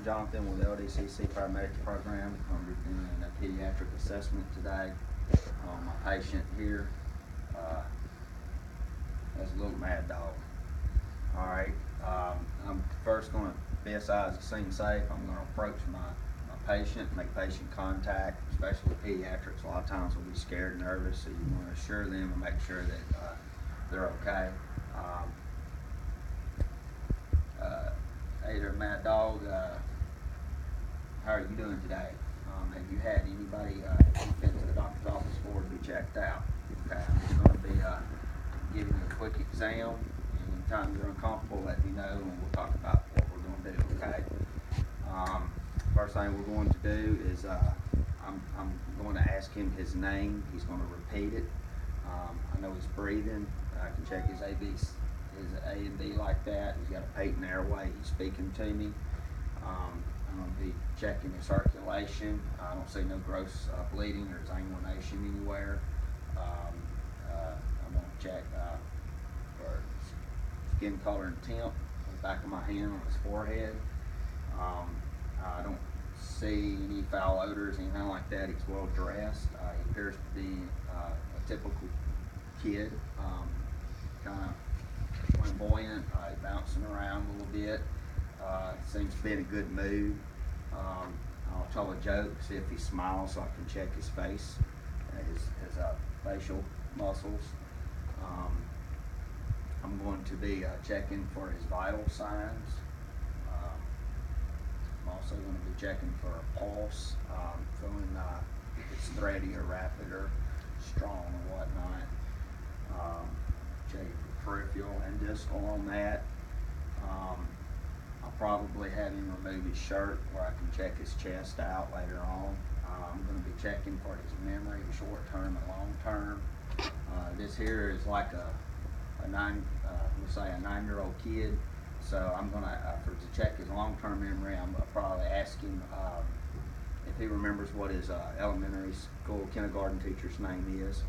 Jonathan with LDCC Paramedic Program. I'm doing a pediatric assessment today. My patient here has a little mad dog. All right, I'm first going to BSI the scene safe. I'm going to approach my patient, make patient contact, especially with pediatrics. A lot of times we'll be scared and nervous, so you want to assure them and make sure that they're okay. Hey there, Mad Dog. How are you doing today? Have you had anybody you've been to the doctor's office for to be checked out? Okay, I'm just going to be giving you a quick exam. Anytime you're uncomfortable, let me know, and we'll talk about what we're going to do. Okay. First thing we're going to do is I'm going to ask him his name. He's going to repeat it. I know he's breathing. I can check his his A and B like that. He's got a patent airway. He's speaking to me. I'm going to be checking his circulation. I don't see no gross bleeding or exsanguination anywhere. I'm going to check for skin color and temp on the back of my hand on his forehead. I don't see any foul odors, anything like that. He's well dressed. He appears to be a typical kid, kind of flamboyant, bouncing around a little bit. Seems to be in a good mood. I'll tell a joke, see if he smiles, so I can check his face, his facial muscles. I'm going to be checking for his vital signs. I'm also going to be checking for a pulse, feeling if it's thready or rapid or strong or whatnot. Checking for peripheral and distal on that. I'll probably have him remove his shirt where I can check his chest out later on. I'm going to be checking for his memory, short term and long term. This here is like a 9-year-old kid. So I'm going to check his long term memory. I'm going to probably ask him if he remembers what his elementary school kindergarten teacher's name is.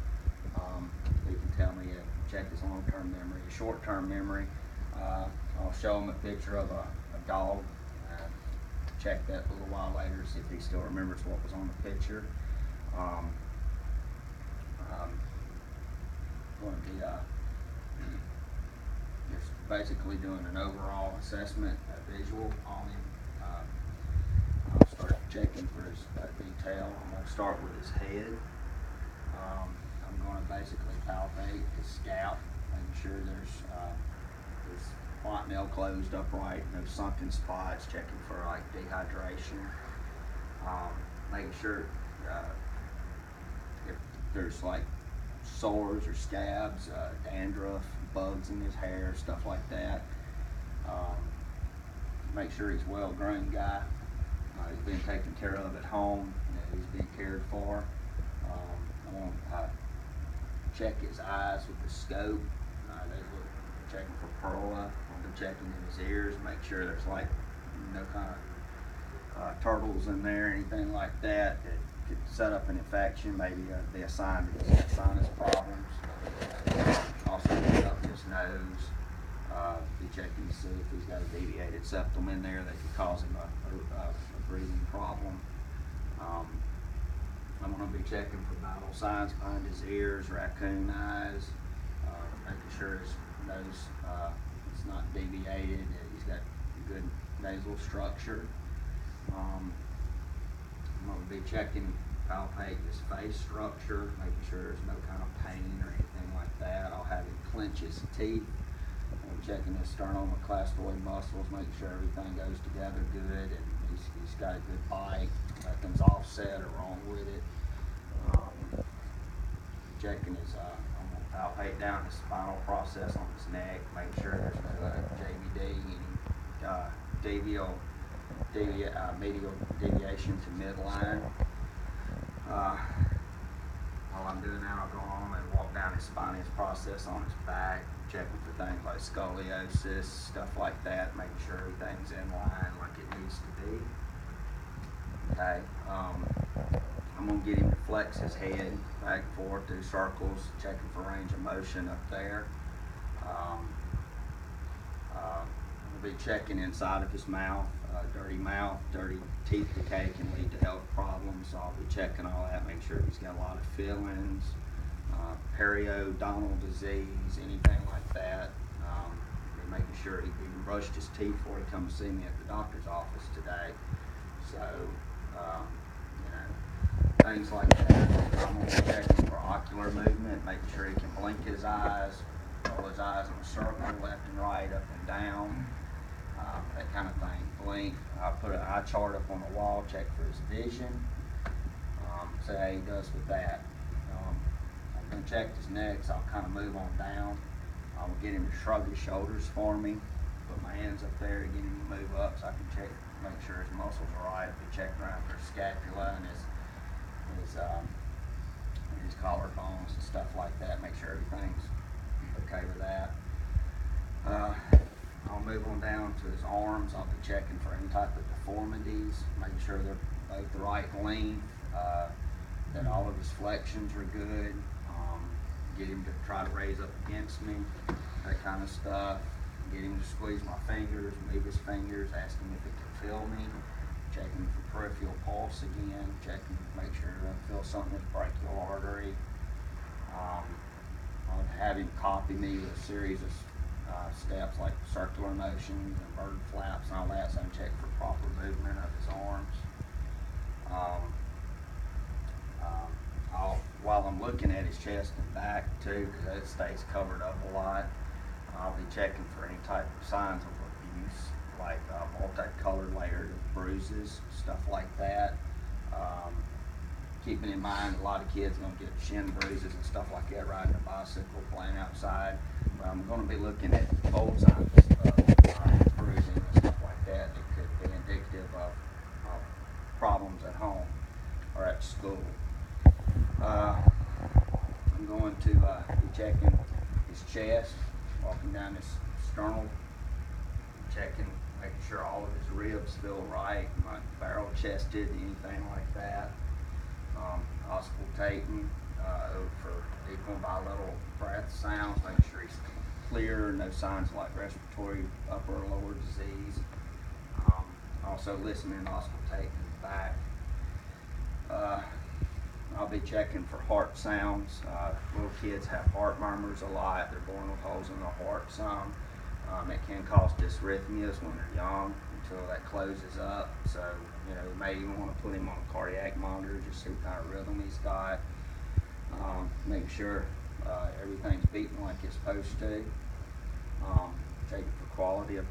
He can tell me, check his long term memory. His short term memory, I'll show him a picture of a dog. Check that a little while later, see if he still remembers what was on the picture. Going to be just basically doing an overall assessment, a visual on him. I'll start checking for his detail. I'm going to start with his head. I'm going to basically palpate his scalp, making sure there's his fontanelle closed upright, no sunken spots, checking for like dehydration, making sure if there's like sores or scabs, dandruff, bugs in his hair, stuff like that. Make sure he's a well-grown guy. He's being taken care of at home. He's being cared for. I want to check his eyes with the scope. They look checking for pearla. I'll be checking in his ears, make sure there's like no kind of turtles in there, anything like that that could set up an infection. Maybe be a sign that he's got sinus problems. Also look up his nose. Be checking to see if he's got a deviated septum in there that could cause him a breathing problem. I'm going to be checking for vital signs behind his ears, raccoon eyes, making sure his nose is not deviated, that he's got good nasal structure. I'm going to be checking, palpate his face structure, making sure there's no kind of pain or anything like that. I'll have him clench his teeth. I'm checking his sternocleidomastoid muscles, making sure everything goes together good, and he's got a good bite, nothing's offset or wrong with it. Checking his, I'm going to palpate down his spinal process on his neck, making sure there's no JVD, any medial deviation to midline. While I'm doing that, I'll go on and walk down his spinous process on his back, checking for things like scoliosis, stuff like that, making sure everything's in line like it needs to be. Okay, I'm going to get him to flex his head back and forth, do circles, checking for range of motion up there. I'm going to be checking inside of his mouth. Mouth, dirty teeth decay can lead to health problems, so I'll be checking all that, make sure he's got a lot of fillings, periodontal disease, anything like that. And making sure he brushed his teeth before he comes to see me at the doctor's office today. So, you know, things like that. I'm going to be checking for ocular movement, making sure he can blink his eyes, roll his eyes in a circle, left and right, up and down. That kind of thing. Blink. I'll put an eye chart up on the wall, check for his vision. See how he does with that. I'm going to check his neck, so I'll kind of move on down. I'll get him to shrug his shoulders for me. Put my hands up there to get him to move up so I can check, make sure his muscles are right. Be checking around for his scapula and his collarbones and stuff like that. Make sure everything's okay with that. I'll move on down to his arms. I'll be checking for any type of deformities, making sure they're both the right length, that all of his flexions are good. Get him to try to raise up against me, that kind of stuff. Get him to squeeze my fingers, move his fingers, ask him if he can feel me. Checking for peripheral pulse again, checking to make sure I feel something in his brachial artery. I'll have him copy me with a series of steps like circular motions and bird flaps and all that, so I can check for proper movement of his arms. While I'm looking at his chest and back too, because it stays covered up a lot, I'll be checking for any type of signs of abuse, like multicolored layered bruises, stuff like that. Keeping in mind a lot of kids are going to get shin bruises and stuff like that riding a bicycle, playing outside. But I'm going to be looking at old signs of bruising and stuff like that that could be indicative of problems at home or at school. I'm going to be checking his chest, walking down his sternal, checking, making sure all of his ribs feel right, not barrel chested, anything like that. Auscultating for equal and bilateral breath sounds, making sure he's clear, no signs like respiratory upper or lower disease. Also listening and auscultating his back. I'll be checking for heart sounds. Little kids have heart murmurs a lot. They're born with holes in the heart some. It can cause dysrhythmias when they're young until that closes up. So, you know, you may even want to put him on a cardiac monitor, just see what kind of rhythm he's got. Make sure everything's beating like it's supposed to. Checking for quality of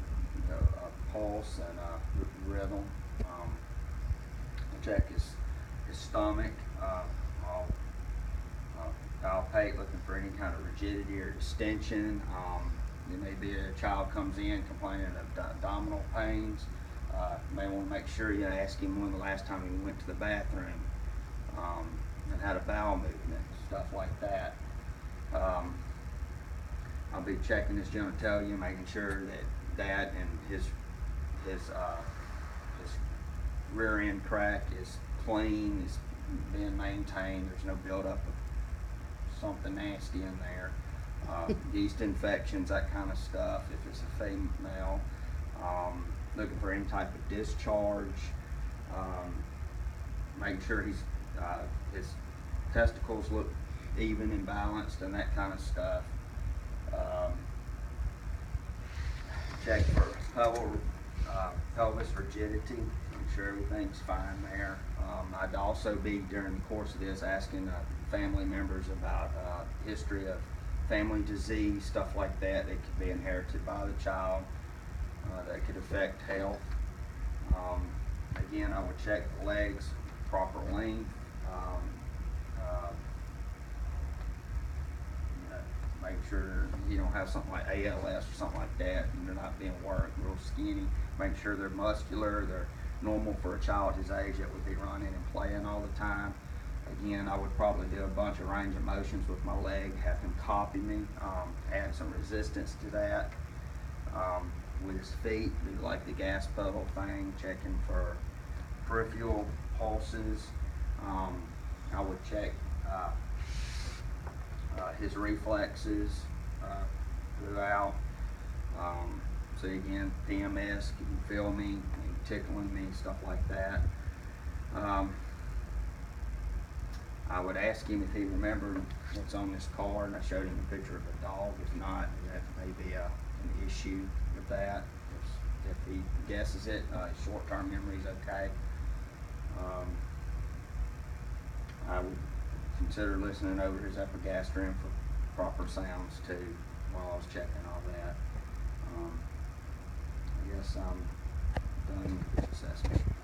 pulse and rhythm. Check his stomach. I'll palpate, looking for any kind of rigidity or distension. There may be a child comes in complaining of abdominal pains. You may want to make sure you ask him when the last time he went to the bathroom and had a bowel movement, stuff like that. I'll be checking his genitalia, making sure that and his rear end crack is clean, is being maintained. There's no buildup of something nasty in there. Yeast infections, that kind of stuff, if it's a female. Looking for any type of discharge. Making sure his testicles look even and balanced and that kind of stuff. Check for pelvis rigidity, make sure everything's fine there. I'd also be, during the course of this, asking family members about history of family disease, stuff like that could be inherited by the child, that could affect health. Again, I would check the legs, proper length, make sure you don't have something like ALS or something like that and they're not being worked, real skinny. Make sure they're muscular, they're normal for a child his age that would be running and playing all the time. Again, I would probably do a bunch of range of motions with my leg, have him copy me, add some resistance to that. With his feet, do like the gas pedal thing, checking for peripheral pulses. I would check his reflexes throughout. See, again, PMS, can you feel me, can you tickling me, stuff like that. I would ask him if he remembered what's on this card, and I showed him a picture of a dog. If not, that may be an issue with that. If he guesses it, short-term memory is okay. I would consider listening over his epigastrium for proper sounds too while I was checking all that. I guess I'm done with this assessment.